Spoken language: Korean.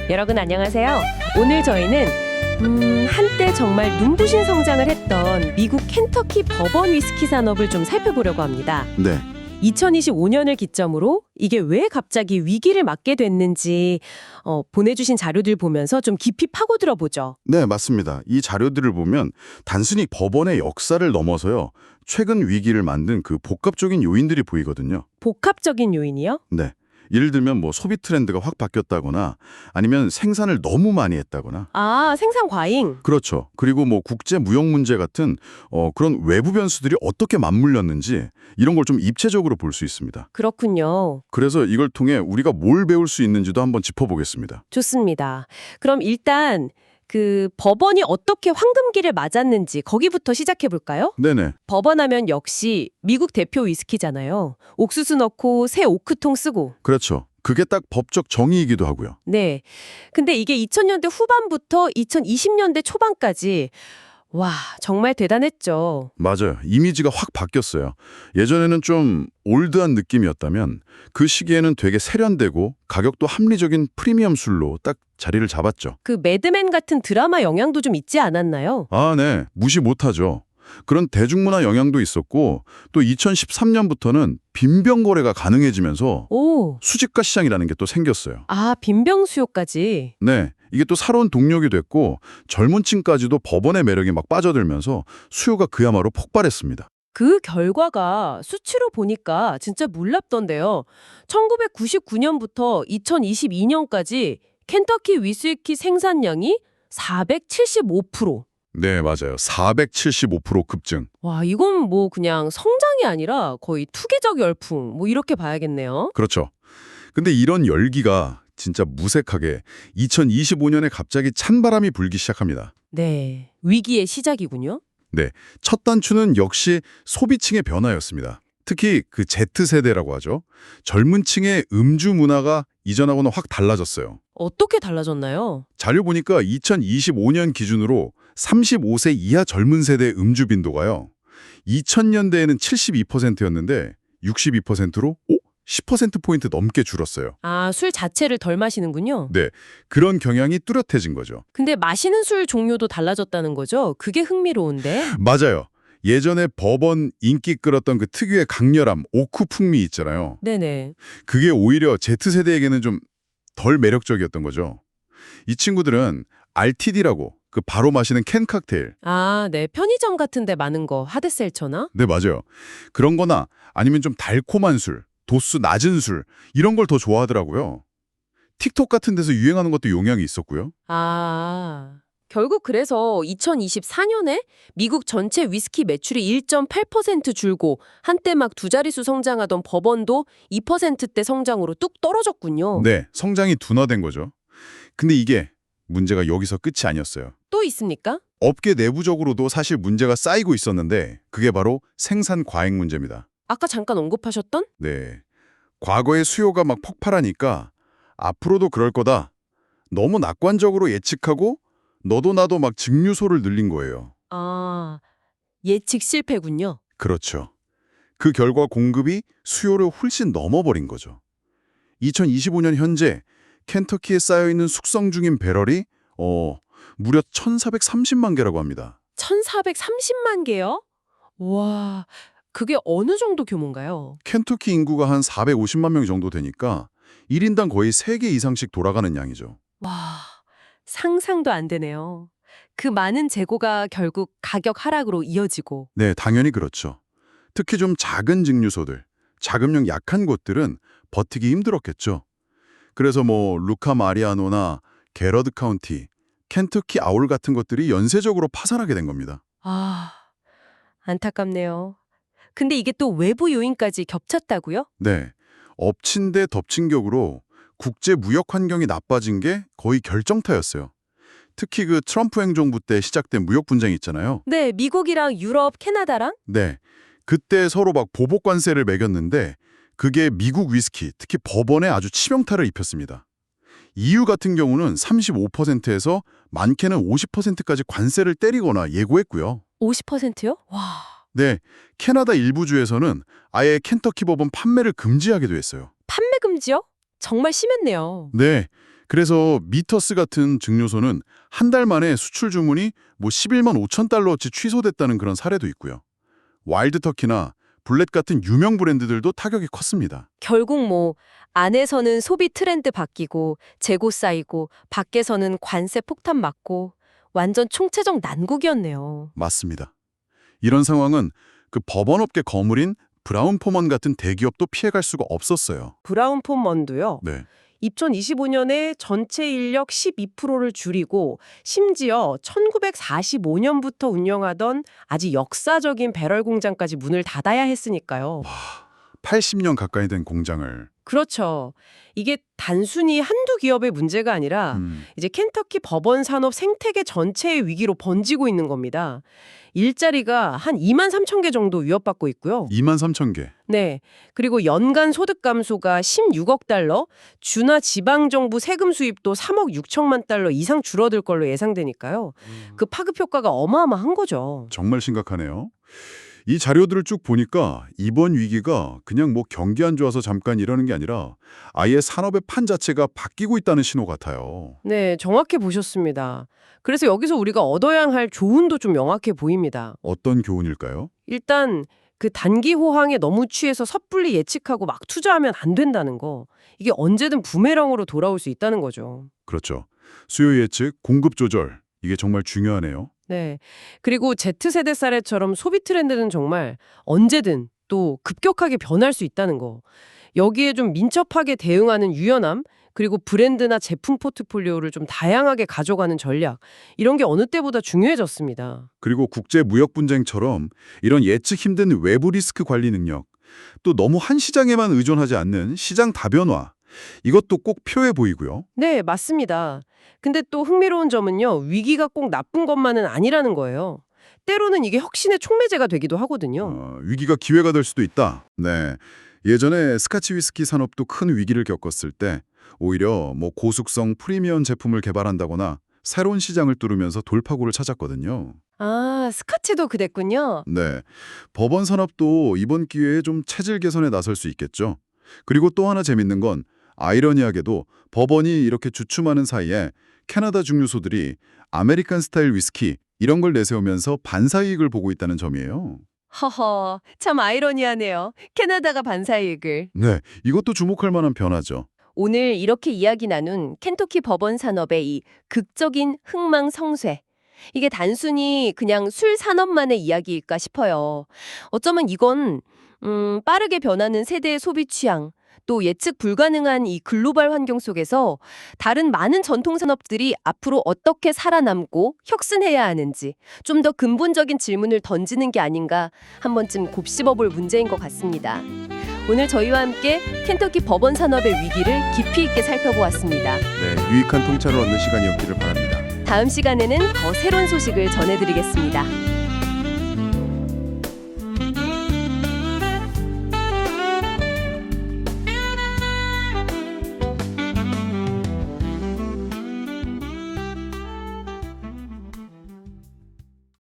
여러분 안녕하세요. 오늘 저희는 한때 정말 눈부신 성장을 했던 미국 켄터키 버번 위스키 산업을 좀 살펴보려고 합니다. 네, 2025년을 기점으로 이게 왜 갑자기 위기를 맞게 됐는지 보내주신 자료들 보면서 좀 깊이 파고들어 보죠. 네, 맞습니다. 이 자료들을 보면 단순히 법원의 역사를 넘어서요. 최근 위기를 만든 그 복합적인 요인들이 보이거든요. 복합적인 요인이요? 네. 예를 들면 뭐 소비 트렌드가 확 바뀌었다거나 아니면 생산을 너무 많이 했다거나 아, 생산 과잉. 그렇죠. 그리고 뭐 국제 무역 문제 같은 그런 외부 변수들이 어떻게 맞물렸는지 이런 걸 좀 입체적으로 볼 수 있습니다. 그렇군요. 그래서 이걸 통해 우리가 뭘 배울 수 있는지도 한번 짚어보겠습니다. 좋습니다. 그럼 일단 그 법원이 어떻게 황금기를 맞았는지 거기부터 시작해 볼까요? 네네. 법원하면 역시 미국 대표 위스키잖아요. 옥수수 넣고 새 오크통 쓰고. 그렇죠. 그게 딱 법적 정의이기도 하고요. 네. 근데 이게 2000년대 후반부터 2020년대 초반까지 와, 정말 대단했죠. 맞아요. 이미지가 확 바뀌었어요. 예전에는 좀 올드한 느낌이었다면 그 시기에는 되게 세련되고 가격도 합리적인 프리미엄 술로 딱 자리를 잡았죠. 그 매드맨 같은 드라마 영향도 좀 있지 않았나요? 아, 네. 무시 못하죠. 그런 대중문화 영향도 있었고 또 2013년부터는 빈병 거래가 가능해지면서 오. 수집가 시장이라는 게 또 생겼어요. 아, 빈병 수요까지. 네. 이게 또 새로운 동력이 됐고 젊은 층까지도 법원의 매력에 막 빠져들면서 수요가 그야말로 폭발했습니다. 그 결과가 수치로 보니까 진짜 놀랍던데요. 1999년부터 2022년까지 켄터키 위스키 생산량이 475%. 네, 맞아요. 475% 급증. 와, 이건 뭐 그냥 성장이 아니라 거의 투기적 열풍 뭐 이렇게 봐야겠네요. 그렇죠. 근데 이런 열기가 진짜 무색하게 2025년에 갑자기 찬바람이 불기 시작합니다. 네, 위기의 시작이군요. 네, 첫 단추는 역시 소비층의 변화였습니다. 특히 그 Z세대라고 하죠. 젊은 층의 음주 문화가 이전하고는 확 달라졌어요. 어떻게 달라졌나요? 자료 보니까 2025년 기준으로 35세 이하 젊은 세대 음주 빈도가요. 2000년대에는 72%였는데 62%로 10%포인트 넘게 줄었어요. 아, 술 자체를 덜 마시는군요. 네, 그런 경향이 뚜렷해진 거죠. 근데 마시는 술 종류도 달라졌다는 거죠? 그게 흥미로운데. 맞아요. 예전에 버번 인기 끌었던 그 특유의 강렬함, 오크 풍미 있잖아요. 네네. 그게 오히려 Z세대에게는 좀 덜 매력적이었던 거죠. 이 친구들은 RTD라고 그 바로 마시는 캔 칵테일. 아, 네. 편의점 같은 데 많은 거, 하드셀처나? 네, 맞아요. 그런 거나 아니면 좀 달콤한 술, 도수 낮은 술 이런 걸 더 좋아하더라고요. 틱톡 같은 데서 유행하는 것도 영향이 있었고요. 아, 결국 그래서 2024년에 미국 전체 위스키 매출이 1.8% 줄고 한때 막 두 자릿수 성장하던 버번도 2%대 성장으로 뚝 떨어졌군요. 네, 성장이 둔화된 거죠. 근데 이게 문제가 여기서 끝이 아니었어요. 또 있습니까? 업계 내부적으로도 사실 문제가 쌓이고 있었는데 그게 바로 생산 과잉 문제입니다. 아까 잠깐 언급하셨던? 네, 과거에 수요가 막 폭발하니까 앞으로도 그럴 거다. 너무 낙관적으로 예측하고 너도 나도 막 증류소를 늘린 거예요. 아, 예측 실패군요. 그렇죠. 그 결과 공급이 수요를 훨씬 넘어버린 거죠. 2025년 현재 켄터키에 쌓여있는 숙성 중인 배럴이 무려 1,430만 개라고 합니다. 1430만 개요? 와, 그게 어느 정도 규모인가요? 켄터키 인구가 한 450만 명 정도 되니까 1인당 거의 3개 이상씩 돌아가는 양이죠. 와, 상상도 안 되네요. 그 많은 재고가 결국 가격 하락으로 이어지고. 네, 당연히 그렇죠. 특히 좀 작은 증류소들, 자금력 약한 곳들은 버티기 힘들었겠죠. 그래서 뭐 루카 마리아노나 게러드 카운티, 켄터키 아울 같은 것들이 연쇄적으로 파산하게 된 겁니다. 아, 안타깝네요. 근데 이게 또 외부 요인까지 겹쳤다고요? 네, 엎친 데 덮친 격으로 국제 무역 환경이 나빠진 게 거의 결정타였어요. 특히 그 트럼프 행정부 때 시작된 무역 분쟁이 있잖아요. 네, 미국이랑 유럽, 캐나다랑? 네, 그때 서로 막 보복 관세를 매겼는데 그게 미국 위스키, 특히 버번에 아주 치명타를 입혔습니다. EU 같은 경우는 35%에서 많게는 50%까지 관세를 때리거나 예고했고요. 50%요? 와, 네, 캐나다 일부 주에서는 아예 켄터키 버번 판매를 금지하기도 했어요. 판매 금지요? 정말 심했네요. 네, 그래서 미터스 같은 증류소는 한 달 만에 수출 주문이 뭐 11만 5천 달러어치 취소됐다는 그런 사례도 있고요. 와일드 터키나 블렛 같은 유명 브랜드들도 타격이 컸습니다. 결국 뭐 안에서는 소비 트렌드 바뀌고 재고 쌓이고 밖에서는 관세 폭탄 맞고 완전 총체적 난국이었네요. 맞습니다. 이런 상황은 그 법원업계 거물인 브라운 포먼 같은 대기업도 피해갈 수가 없었어요. 브라운 폼먼도요. 네. 2025년에 전체 인력 12%를 줄이고 심지어 1945년부터 운영하던 아주 역사적인 배럴 공장까지 문을 닫아야 했으니까요. 80년 가까이 된 공장을 그렇죠. 이게 단순히 한두 기업의 문제가 아니라 이제 켄터키 법원 산업 생태계 전체의 위기로 번지고 있는 겁니다. 일자리가 한 2만 3천 개 정도 위협받고 있고요. 2만 3천 개. 네. 그리고 연간 소득 감소가 16억 달러, 주나 지방정부 세금 수입도 3억 6천만 달러 이상 줄어들 걸로 예상되니까요. 그 파급 효과가 어마어마한 거죠. 정말 심각하네요. 이 자료들을 쭉 보니까 이번 위기가 그냥 뭐 경기 안 좋아서 잠깐 이러는 게 아니라 아예 산업의 판 자체가 바뀌고 있다는 신호 같아요. 네, 정확히 보셨습니다. 그래서 여기서 우리가 얻어야 할 교훈도 좀 명확해 보입니다. 어떤 교훈일까요? 일단 그 단기 호황에 너무 취해서 섣불리 예측하고 막 투자하면 안 된다는 거. 이게 언제든 부메랑으로 돌아올 수 있다는 거죠. 그렇죠. 수요 예측, 공급 조절. 이게 정말 중요하네요. 네. 그리고 Z세대 사례처럼 소비 트렌드는 정말 언제든 또 급격하게 변할 수 있다는 거. 여기에 좀 민첩하게 대응하는 유연함, 그리고 브랜드나 제품 포트폴리오를 좀 다양하게 가져가는 전략, 이런 게 어느 때보다 중요해졌습니다. 그리고 국제 무역 분쟁처럼 이런 예측 힘든 외부 리스크 관리 능력, 또 너무 한 시장에만 의존하지 않는 시장 다변화, 이것도 꼭 필요해 보이고요. 네, 맞습니다. 근데 또 흥미로운 점은요, 위기가 꼭 나쁜 것만은 아니라는 거예요. 때로는 이게 혁신의 촉매제가 되기도 하거든요. 위기가 기회가 될 수도 있다. 네. 예전에 스카치 위스키 산업도 큰 위기를 겪었을 때 오히려 뭐 고숙성 프리미엄 제품을 개발한다거나 새로운 시장을 뚫으면서 돌파구를 찾았거든요. 아, 스카치도 그랬군요. 네. 법원 산업도 이번 기회에 좀 체질 개선에 나설 수 있겠죠. 그리고 또 하나 재밌는 건 아이러니하게도 법원이 이렇게 주춤하는 사이에 캐나다 증류소들이 아메리칸 스타일 위스키 이런 걸 내세우면서 반사이익을 보고 있다는 점이에요. 허허, 참 아이러니하네요. 캐나다가 반사이익을. 네, 이것도 주목할 만한 변화죠. 오늘 이렇게 이야기 나눈 켄터키 법원 산업의 이 극적인 흥망성쇠. 이게 단순히 그냥 술 산업만의 이야기일까 싶어요. 어쩌면 이건 빠르게 변하는 세대의 소비 취향, 또 예측 불가능한 이 글로벌 환경 속에서 다른 많은 전통 산업들이 앞으로 어떻게 살아남고 혁신해야 하는지 좀 더 근본적인 질문을 던지는 게 아닌가 한 번쯤 곱씹어볼 문제인 것 같습니다. 오늘 저희와 함께 켄터키 법원 산업의 위기를 깊이 있게 살펴보았습니다. 네, 유익한 통찰을 얻는 시간이었기를 바랍니다. 다음 시간에는 더 새로운 소식을 전해드리겠습니다.